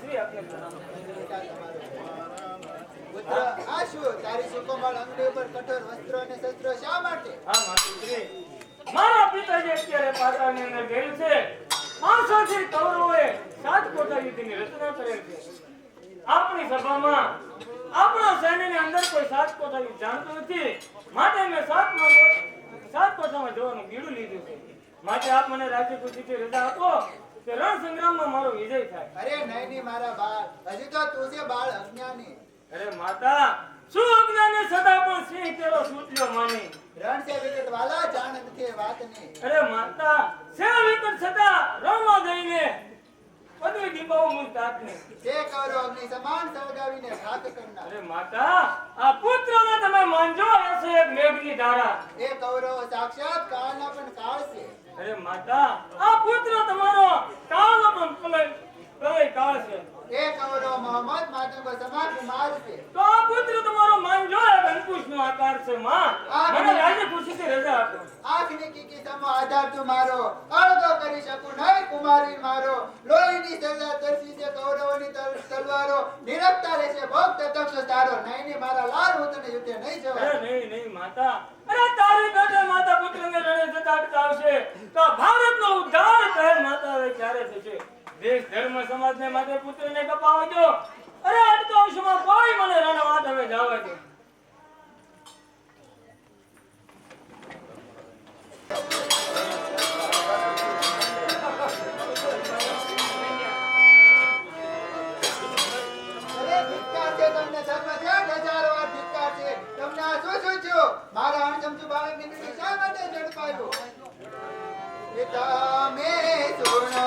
શ્રી આપને પ્રણામ. પુત્ર આ શું તારી સુકોમળ અંગડી ઉપર કઠોર વસ્ત્રો અને શસ્ત્રો શા માટે? હા માતુશ્રી, મારા પિતાજી અત્યારે પાતાળની અંદર ગયેલ છે. 500 કૌરવોએ 7 કોઠા યુદ્ધની રચના કરેલ છે. આપણી સભામાં આપણા સૈન્યની અંદર કોઈ 7 કોઠા યુદ્ધ જાણતું નથી, માટે મેં 7 કોઠામાં જવાનું બીડું લીધું છે. માટે આપ મને રાજ્ય ખુશીથી રજા આપો કે રણ સંગ્રામમાં મારો વિજય થાય. અરે નહીં નહીં મારા બાળ, હજી તો તું છે બાળ અજ્ઞાની. અરે માતા, શું અજ્ઞાની સદા પણ સિંહ તેરો સૂટલ્યો માની. રણ છે વિકટ વાલા, જાણ નથી એ વાતની. અરે માતા, સેવ વિકટ સદા રણમાં જઈને પદવી દીપાવું મુજ તાતને. તે કૌરવ અગ્નિ સમાન સળગાવીને ખાક કરનાર. અરે માતા, આ પુત્રને તમે માનજો, એ છે એક મેઘની ધારા. એ કૌરવ સાક્ષાત કાળના પણ કાળ છે. અરે માતા, આ પુત્ર તમારો કાળનો પણ પ્રલય કાળ છે. એ કૌરવ મોહમ્મદ માતંગો સમાન કુમાર છે. તો આ પુત્ર તમારો માનજો, એક અંકુશનો આકાર છે. માં, મને રાજ્ય ખુશીથી રજા આપો. આંખની કીકી સમો આધાર તું મારો, અળગો કરી શકું નહીં કુમારી મારો. લોહીની સજા તરસી છે કૌરવોની તલવારો, નિરખતા રહેશે ભોગ તત્ક્ષ તારો. નહીં નહીં મારા લાલ, હું તને યુદ્ધે નહીં જવા. અરે નહીં માતા, અરે તારી બેટે માતા પુત્રને રણે જતા અટકાવશે તો ભારતનો ઉદ્ધાર કહે માતા હવે ક્યારે થશે? દેશ ધર્મ સમાજને માટે પુત્રને કપાવજો. અરે અટકાવશમાં કોઈ મને રણવાટ હવે જવા દે. મારા અણચમચું બાળકની પીઠી શા માટે ઝડપાયું? તમે સુનો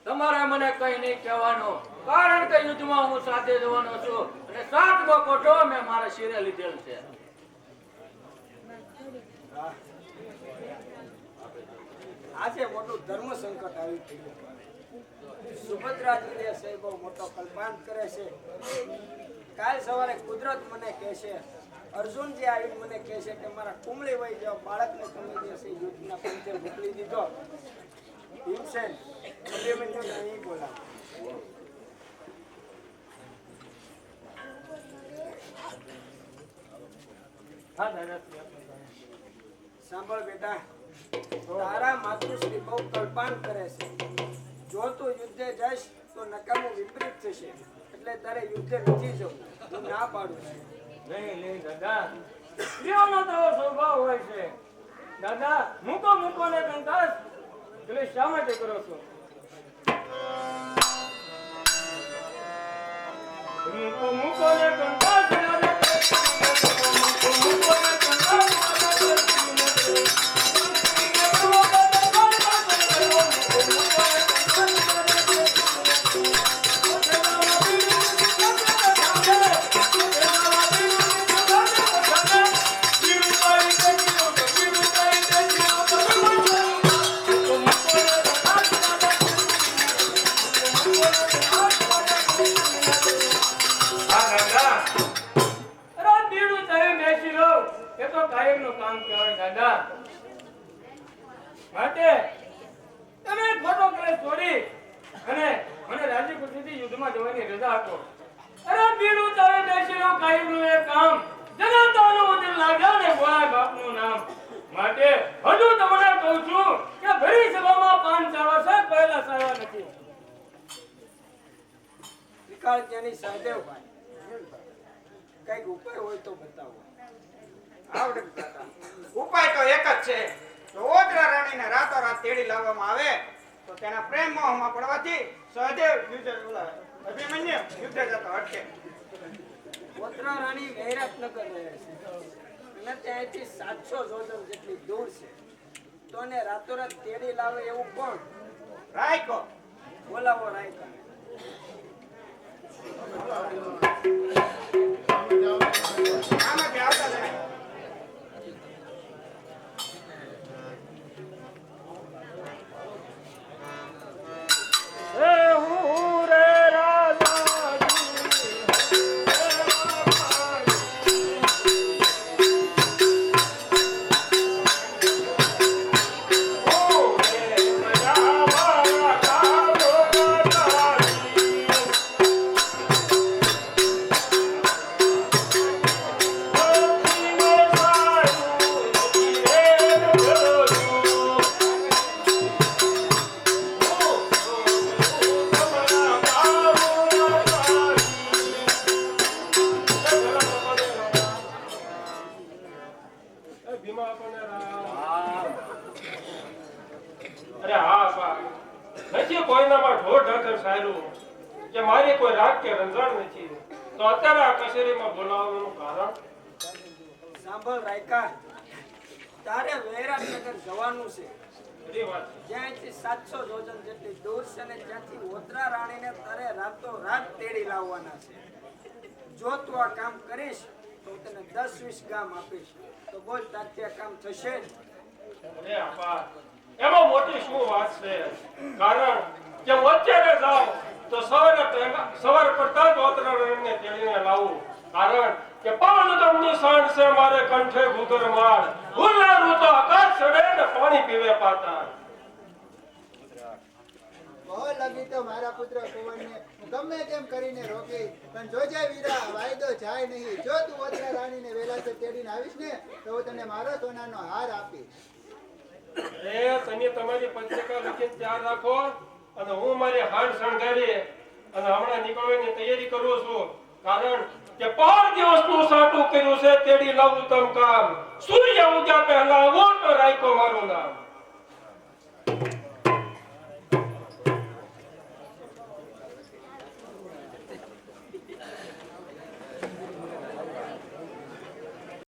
તમારે મને કઈ નહીં કહેવાનું, કારણ કે યુદ્ધમાં હું સાથે જવાનો છું અને 7મો કોઠો મેં મારા શિરે લીધેલ છે. આજે મોટું ધર્મ સંકટ આવી ગયું. સુભદ્રાજીને છે બહુ મોટો કલ્પાંત કરે છે. કાલ સવારે કુદરત મને કહે છે, અર્જુનજી આવી મને કહે છે કે મારા કુમળી વહી જાઓ, બાળકને તમે જે છે યુદ્ધના પંથે મોકલી દીધો. ભીમસેન અભિમન્યુને અહીં બોલાવો. હા દાદા, સાંભળ બેટા, તારા માતૃશ્રી બહુ કલ્પાંત કરે છે. જો તું યુદ્ધે જઈશ તો નકામું વિપરીત થશે, એટલે તારે યુદ્ધે નથી જવું. હું ના પાડું છું. નહીં દાદા, સ્ત્રીઓનો તો એવો સ્વભાવ હોય છે. દાદા, મૂકો ને કંકાસ, એટલે શા માટે કરો છો? મૂકો ને કંકાસ, દાદા, મૂકો ને કંકાસ, કામ કહેવાય દાદા. માટે તમે ખોટો ક્લેશ છોડી અને મને રાજી ખુશીથી યુદ્ધમાં જવાની રજા આપો. અરે બીડું તારે બેસી રહ્યો કાયમનું એ કામ જનતાનું ઉદિર લાગ્યા ને બોલાય બાપનું નામ. માટે હજુ તમને કહું છું કે ભરી સભામાં પાન ચાવા છે, પહેલા ચાવા નથી. વિકાળ જ્ઞાની સહદેવભાઈ, કઈક ઉપાય હોય તો બતાવો. આવડે દાદા, ઉપાય તો એક જ છે. જો ઓદરા રાણીને રાતોરાત તેડી લાવવામાં આવે તો તેના પ્રેમ મોહમાં પડવાથી સહદેવ અભિમન્યુ યુદ્ધ જતો અટકે. ઓતરા રાણી વૈરાટનગર રહે છે અને ત્યાંથી 700 જોજન જેટલી દૂર છે. તો ને રાતોરાત તેડી લાવે એવું કોણ? રાયકો. બોલાવો રાયકા. આમાંથી આવતા જાય. અરે હા બા, નથી કોઈનામાં ઢોર ઢાકર સારું કે મારી કોઈ રાગ કે રંજાણ નથી, તો અત્યારે આ કચેરીમાં બોલાવવાનું કારણ? સાંભળ રાયકા, તારે વૈરાટનગર જવાનું છે. બધી વાત છે. જ્યાંથી 700 જોજન જેટલી દૂર છે ને ત્યાંથી ઓતરા રાણીને તારે રાતોરાત તેડી લાવવાના છે. જો તું આ કામ કરીશ તો તને 10-20 ગામ આપીશ. તો બોલ, તારથી આ કામ થશે? અરે આપા, એમાં મોટી શું વાત છે? કારણ કે હું અત્યારે જાઉં તો સવાર પડતા જ ઓતરાને તેડીને લાવું. કારણ કે પાવનદમની સાંજ છે મારે કંઠે ગુગર માળ, હુલ્લારું તો આકાશ ચડે ને પાણી પીવે પાતાળ. બહુ લગી તો મારા પુત્ર કુંવરને હું ગમે તેમ કરીને રોકી, પણ જોજે વીરા, વાયદો જાય નહીં. જો તું ઓતરા રાણીને વેલાસર તેડીને આવીશ ને તો હું તને મારો સોનાનો હાર આપીશ. તમે તમારી પત્રિકા લખીને તૈયાર રાખો અને હું મારી હાડ શણગારી અને હમણાં નીકળવાની તૈયારી કરું છું. કારણ કે 5 દિવસનું સાટું કર્યું છે તેડી લાવું તમ કામ. સૂર્ય ઉગ્યા પહેલા આવો તો રાખ્યો મારું નામ.